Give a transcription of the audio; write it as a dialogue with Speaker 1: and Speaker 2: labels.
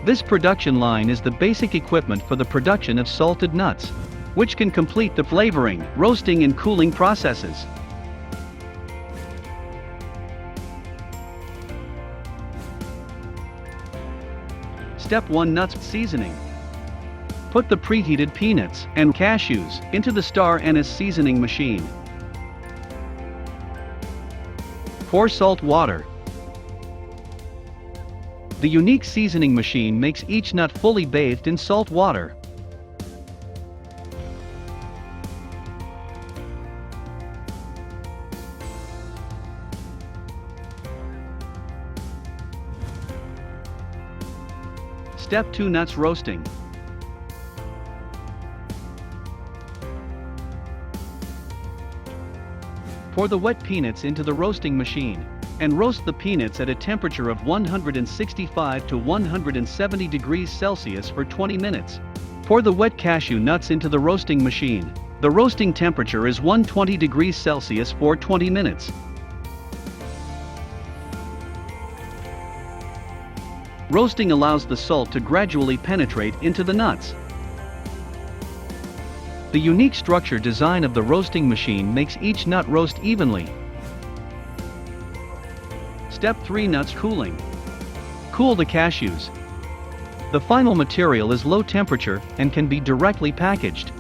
Speaker 1: This production line is the basic equipment for the production of salted nuts, which can complete the flavoring, roasting and cooling processes. Step 1. Nuts seasoning. Put the preheated peanuts and cashews into the star anise seasoning machine. Pour salt water. The unique seasoning machine makes each nut fully bathed in salt water. Step 2. Nuts roasting. Pour the wet peanuts into the roasting machine, and roast the peanuts at a temperature of 165 to 170 degrees Celsius for 20 minutes. Pour the wet cashew nuts into the roasting machine. The roasting temperature is 120 degrees Celsius for 20 minutes. Roasting allows the salt to gradually penetrate into the nuts. The unique structure design of the roasting machine makes each nut roast evenly. Step 3. Nuts cooling. Cool the cashews. The final material is low temperature and can be directly packaged.